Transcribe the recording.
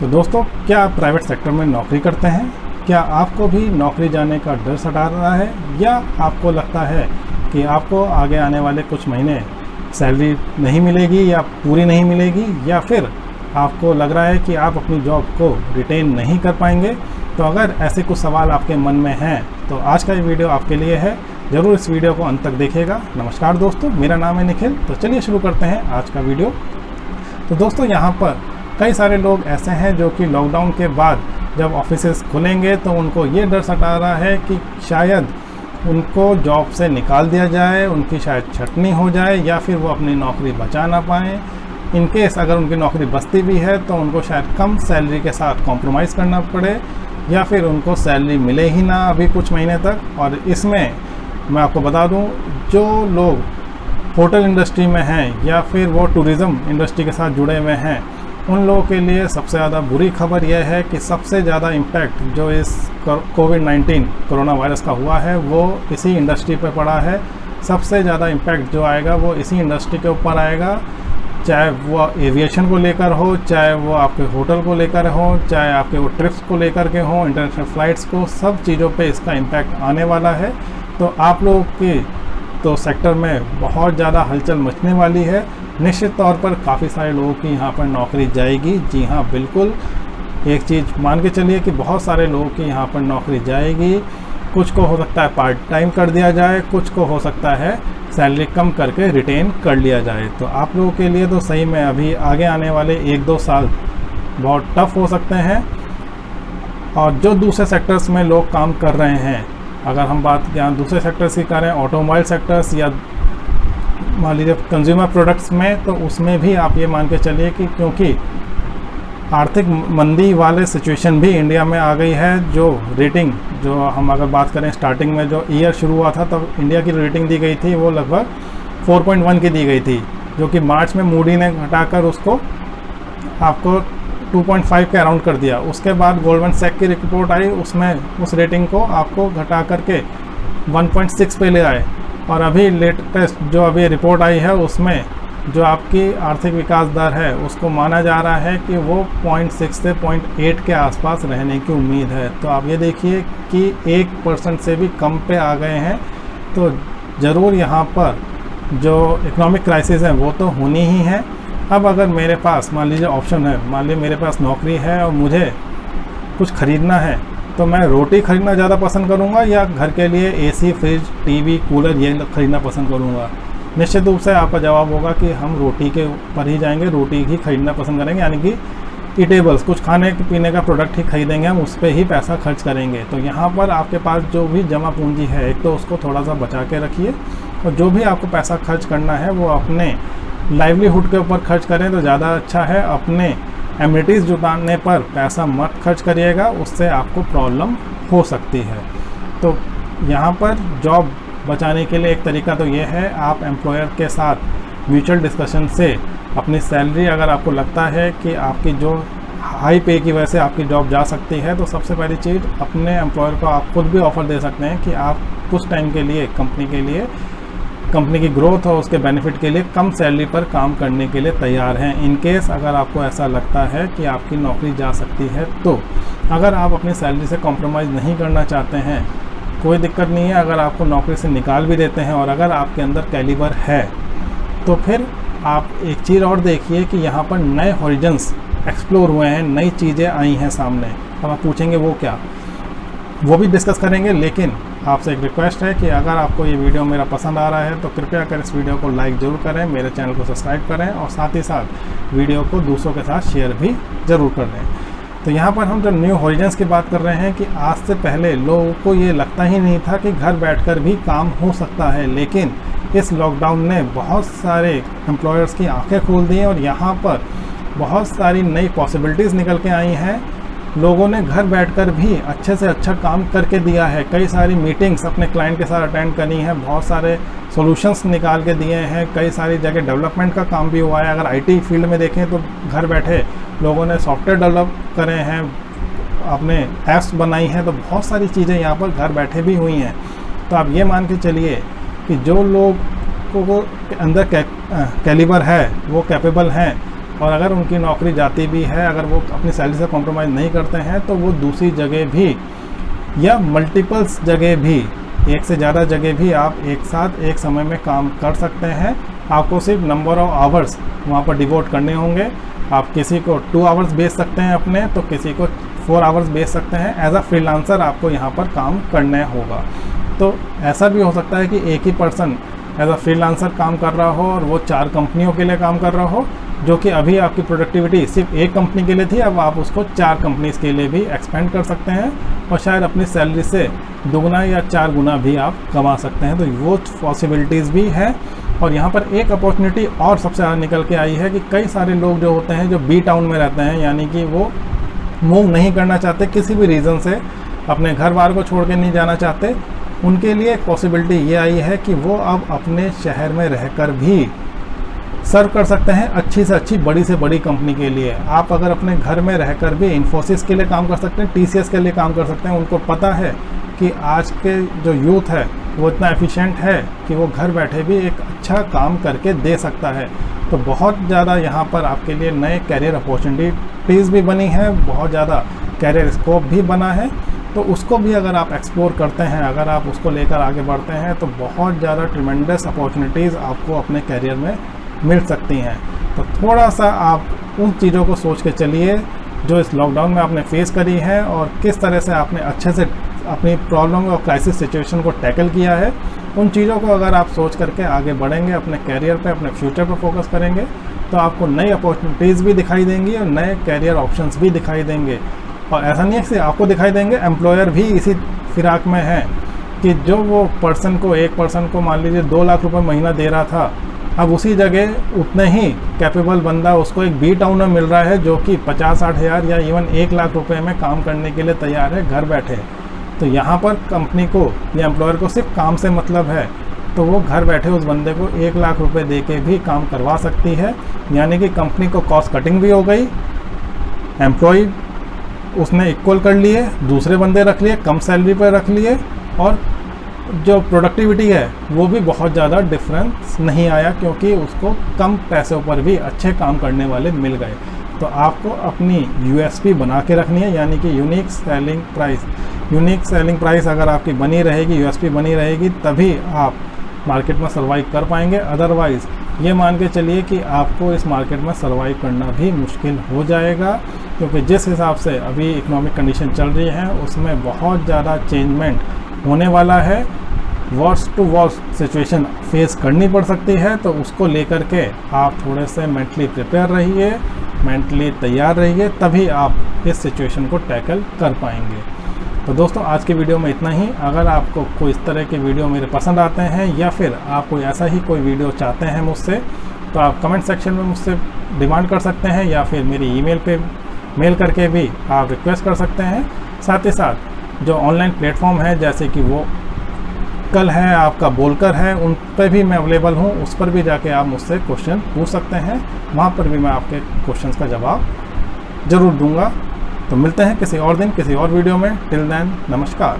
तो दोस्तों, क्या आप प्राइवेट सेक्टर में नौकरी करते हैं? क्या आपको भी नौकरी जाने का डर सता रहा है, या आपको लगता है कि आपको आगे आने वाले कुछ महीने सैलरी नहीं मिलेगी या पूरी नहीं मिलेगी, या फिर आपको लग रहा है कि आप अपनी जॉब को रिटेन नहीं कर पाएंगे? तो अगर ऐसे कुछ सवाल आपके मन में हैं तो आज का ये वीडियो आपके लिए है। ज़रूर इस वीडियो को अंत तक देखिएगा। नमस्कार दोस्तों, मेरा नाम है निखिल। तो चलिए शुरू करते हैं आज का वीडियो। तो दोस्तों, यहाँ पर कई सारे लोग ऐसे हैं जो कि लॉकडाउन के बाद जब ऑफिसेस खुलेंगे तो उनको ये डर सता रहा है कि शायद उनको जॉब से निकाल दिया जाए, उनकी शायद छटनी हो जाए, या फिर वो अपनी नौकरी बचा ना पाएँ। इन केस अगर उनकी नौकरी बचती भी है तो उनको शायद कम सैलरी के साथ कॉम्प्रोमाइज़ करना पड़े, या फिर उनको सैलरी मिले ही ना अभी कुछ महीने तक। और इसमें मैं आपको बता दूं, जो लोग होटल इंडस्ट्री में हैं या फिर वो टूरिज़्म इंडस्ट्री के साथ जुड़े हुए हैं, उन लोगों के लिए सबसे ज़्यादा बुरी खबर यह है कि सबसे ज़्यादा इम्पैक्ट जो इस कोविड-19 कोरोना वायरस का हुआ है वो इसी इंडस्ट्री पर पड़ा है। सबसे ज़्यादा इम्पैक्ट जो आएगा वो इसी इंडस्ट्री के ऊपर आएगा, चाहे वो एविएशन को लेकर हो, चाहे वो आपके होटल को लेकर हो, चाहे आपके वो ट्रिप्स को लेकर के हों, इंटरनेशनल फ़्लाइट्स को, सब चीज़ों पे इसका इम्पैक्ट आने वाला है। तो आप लोगों की तो सेक्टर में बहुत ज़्यादा हलचल मचने वाली है। निश्चित तौर पर काफ़ी सारे लोगों की यहाँ पर नौकरी जाएगी। जी हाँ, बिल्कुल, एक चीज़ मान के चलिए कि बहुत सारे लोगों की यहाँ पर नौकरी जाएगी। कुछ को हो सकता है पार्ट टाइम कर दिया जाए, कुछ को हो सकता है सैलरी कम करके रिटेन कर लिया जाए। तो आप लोगों के लिए तो सही में अभी आगे आने वाले 1-2 साल बहुत टफ हो सकते हैं। और जो दूसरे सेक्टर्स में लोग काम कर रहे हैं, अगर हम बात यहाँ दूसरे सेक्टर्स की करें, ऑटोमोबाइल सेक्टर्स या मान लीजिए कंज्यूमर प्रोडक्ट्स में, तो उसमें भी आप ये मान के चलिए कि क्योंकि आर्थिक मंदी वाले सिचुएशन भी इंडिया में आ गई है। जो रेटिंग, जो हम अगर बात करें स्टार्टिंग में जो ईयर शुरू हुआ था तब इंडिया की रेटिंग दी गई थी वो लगभग 4.1 की दी गई थी, जो कि मार्च में मूडी ने घटाकर उसको आपको 2.5 के अराउंड कर दिया। उसके बाद गोल्डमैन सैक की रिपोर्ट आई, उसमें उस रेटिंग को आपको घटा करके 1.6 पे ले आए। और अभी लेटेस्ट जो अभी रिपोर्ट आई है उसमें जो आपकी आर्थिक विकास दर है उसको माना जा रहा है कि वो 0.6 से 0.8 के आसपास रहने की उम्मीद है। तो आप ये देखिए कि 1% से भी कम पे आ गए हैं। तो ज़रूर यहाँ पर जो इकोनॉमिक क्राइसिस है वो तो होनी ही है। अब अगर मेरे पास मान लीजिए ऑप्शन है, मान लीजिए मेरे पास नौकरी है और मुझे कुछ ख़रीदना है, तो मैं रोटी ख़रीदना ज़्यादा पसंद करूँगा या घर के लिए एसी, फ्रिज, टीवी, कूलर ये ख़रीदना पसंद करूँगा? निश्चित रूप से आपका जवाब होगा कि हम रोटी के ऊपर ही जाएंगे, रोटी ही खरीदना पसंद करेंगे, यानी कि ईटेबल्स, कुछ खाने पीने का प्रोडक्ट ही खरीदेंगे, हम उस पर ही पैसा खर्च करेंगे। तो यहाँ पर आपके पास जो भी जमा पूंजी है, एक तो उसको थोड़ा सा बचा के रखिए, और जो भी आपको पैसा खर्च करना है वो अपने लाइवलीहुड के ऊपर खर्च करें तो ज़्यादा अच्छा है। अपने एमिनिटीज़ जुटाने पर पैसा मत खर्च करिएगा, उससे आपको प्रॉब्लम हो सकती है। तो यहाँ पर जॉब बचाने के लिए एक तरीका तो ये है, आप एम्प्लॉयर के साथ म्यूचुअल डिस्कशन से अपनी सैलरी, अगर आपको लगता है कि आपकी जो हाई पे की वजह से आपकी जॉब जा सकती है, तो सबसे पहली चीज़ अपने एम्प्लॉयर को आप खुद भी ऑफ़र दे सकते हैं कि आप कुछ टाइम के लिए कंपनी की ग्रोथ और उसके बेनिफिट के लिए कम सैलरी पर काम करने के लिए तैयार हैं। इन केस अगर आपको ऐसा लगता है कि आपकी नौकरी जा सकती है, तो अगर आप अपनी सैलरी से कॉम्प्रोमाइज़ नहीं करना चाहते हैं, कोई दिक्कत नहीं है। अगर आपको नौकरी से निकाल भी देते हैं और अगर आपके अंदर कैलिबर है, तो फिर आप एक चीज़ और देखिए कि यहाँ पर नए हॉरिजन्स एक्सप्लोर हुए हैं, नई चीज़ें आई हैं सामने। अब आप पूछेंगे वो क्या, वो भी डिस्कस करेंगे। लेकिन आपसे एक रिक्वेस्ट है कि अगर आपको ये वीडियो मेरा पसंद आ रहा है तो कृपया कर इस वीडियो को लाइक ज़रूर करें, मेरे चैनल को सब्सक्राइब करें, और साथ ही साथ वीडियो को दूसरों के साथ शेयर भी ज़रूर कर दें। तो यहाँ पर हम जो न्यू हॉरिजन्स की बात कर रहे हैं कि आज से पहले लोगों को ये लगता ही नहीं था कि घर बैठकर भी काम हो सकता है, लेकिन इस लॉकडाउन ने बहुत सारे एम्प्लॉयर्स की आंखें खोल दी हैं और यहाँ पर बहुत सारी नई पॉसिबिलिटीज़ निकल के आई हैं। लोगों ने घर बैठकर भी अच्छे से अच्छा काम करके दिया है। कई सारी मीटिंग्स अपने क्लाइंट के साथ अटेंड करी हैं, बहुत सारे सॉल्यूशंस निकाल के दिए हैं, कई सारी जगह डेवलपमेंट का काम भी हुआ है। अगर आईटी फील्ड में देखें तो घर बैठे लोगों ने सॉफ्टवेयर डेवलप करे हैं, अपने ऐप्स बनाई हैं, तो बहुत सारी चीज़ें यहाँ पर घर बैठे भी हुई हैं। तो आप ये मान के चलिए कि जो लोग को अंदर कैलिबर है, वो कैपेबल हैं, और अगर उनकी नौकरी जाती भी है, अगर वो अपनी सैलरी से कॉम्प्रोमाइज़ नहीं करते हैं, तो वो दूसरी जगह भी या मल्टीपल्स जगह भी, एक से ज़्यादा जगह भी आप एक साथ एक समय में काम कर सकते हैं। आपको सिर्फ नंबर ऑफ आवर्स वहाँ पर डिवोट करने होंगे। आप किसी को 2 आवर्स बेच सकते हैं अपने, तो किसी को 4 आवर्स बेच सकते हैं। एज अ फ्रीलांसर आपको यहाँ पर काम करना होगा। तो ऐसा भी हो सकता है कि एक ही पर्सन एज अ फ्रीलांसर काम कर रहा हो और वो 4 कंपनियों के लिए काम कर रहा हो, जो कि अभी आपकी प्रोडक्टिविटी सिर्फ एक कंपनी के लिए थी, अब आप उसको 4 कंपनीज़ के लिए भी एक्सपेंड कर सकते हैं और शायद अपनी सैलरी से दुगना या 4 गुना भी आप कमा सकते हैं। तो वो पॉसिबिलिटीज़ भी है। और यहाँ पर एक अपॉर्चुनिटी और सबसे ज़्यादा निकल के आई है कि कई सारे लोग जो होते हैं जो बी टाउन में रहते हैं, यानी कि वो मूव नहीं करना चाहते किसी भी रीज़न से, अपने घर बार को छोड़ के नहीं जाना चाहते, उनके लिए एक पॉसिबिलिटी ये आई है कि वो अब अपने शहर में रहकर भी सर्व कर सकते हैं अच्छी से अच्छी, बड़ी से बड़ी कंपनी के लिए। आप अगर अपने घर में रहकर भी इन्फोसिस के लिए काम कर सकते हैं, TCS के लिए काम कर सकते हैं। उनको पता है कि आज के जो यूथ है वो इतना एफिशिएंट है कि वो घर बैठे भी एक अच्छा काम करके दे सकता है। तो बहुत ज़्यादा यहाँ पर आपके लिए नए कैरियर अपॉर्चुनिटीज़ भी बनी है, बहुत ज़्यादा कैरियर स्कोप भी बना है। तो उसको भी अगर आप एक्सप्लोर करते हैं, अगर आप उसको लेकर आगे बढ़ते हैं, तो बहुत ज़्यादा ट्रिमेंडस अपॉर्चुनिटीज़ आपको अपने कैरियर में मिल सकती हैं। तो थोड़ा सा आप उन चीज़ों को सोच के चलिए जो इस लॉकडाउन में आपने फेस करी है और किस तरह से आपने अच्छे से अपनी प्रॉब्लम और क्राइसिस सिचुएशन को टैकल किया है। उन चीज़ों को अगर आप सोच करके आगे बढ़ेंगे, अपने कैरियर पे, अपने फ्यूचर पे फोकस करेंगे, तो आपको नई अपॉर्चुनिटीज़ भी दिखाई देंगी और नए कैरियर ऑप्शंस भी दिखाई देंगे। और ऐसा नहीं है कि आपको दिखाई देंगे, एम्प्लॉयर भी इसी फिराक में है कि जो वो एक पर्सन को मान लीजिए 2 लाख रुपए महीना दे रहा था, अब उसी जगह उतने ही कैपेबल बंदा उसको एक बी टाउन में मिल रहा है जो कि 50-60 हज़ार या इवन 1 लाख रुपए में काम करने के लिए तैयार है घर बैठे। तो यहाँ पर कंपनी को या एम्प्लॉयर को सिर्फ काम से मतलब है, तो वो घर बैठे उस बंदे को 1 लाख रुपए दे के भी काम करवा सकती है। यानी कि कंपनी को कॉस्ट कटिंग भी हो गई, एम्प्लॉय उसने इक्वल कर लिए, दूसरे बंदे रख लिए, कम सैलरी पर रख लिए, और जो प्रोडक्टिविटी है वो भी बहुत ज़्यादा डिफरेंस नहीं आया, क्योंकि उसको कम पैसों पर भी अच्छे काम करने वाले मिल गए। तो आपको अपनी USP बना के रखनी है, यानी कि unique selling price. Unique selling price अगर आपकी बनी रहेगी, USP बनी रहेगी, तभी आप मार्केट में सर्वाइव कर पाएंगे। अदरवाइज़ ये मान के चलिए कि आपको इस मार्केट में सर्वाइव करना भी मुश्किल हो जाएगा, क्योंकि जिस हिसाब से अभी इकोनॉमिक कंडीशन चल रही है उसमें बहुत ज़्यादा चेंजमेंट होने वाला है। Worst to worst situation face करनी पड़ सकती है। तो उसको लेकर के आप थोड़े से मेंटली प्रिपेयर रहिए, मेंटली तैयार रहिए, तभी आप इस सिचुएशन को टैकल कर पाएंगे। तो दोस्तों आज की वीडियो में इतना ही। अगर आपको कोई इस तरह के वीडियो मेरे पसंद आते हैं या फिर आप कोई ऐसा ही कोई वीडियो चाहते हैं मुझसे, तो आप कमेंट सेक्शन में मुझसे डिमांड कर सकते हैं या फिर मेरी ईमेल पे मेल करके भी आप रिक्वेस्ट कर सकते हैं। साथ ही साथ जो ऑनलाइन प्लेटफॉर्म है जैसे कि वो कल है, आपका बोलकर है, उन पर भी मैं अवेलेबल हूँ। उस पर भी जाके आप मुझसे क्वेश्चन पूछ सकते हैं, वहाँ पर भी मैं आपके क्वेश्चंस का जवाब ज़रूर दूंगा। तो मिलते हैं किसी और दिन किसी और वीडियो में। टिल देन नमस्कार।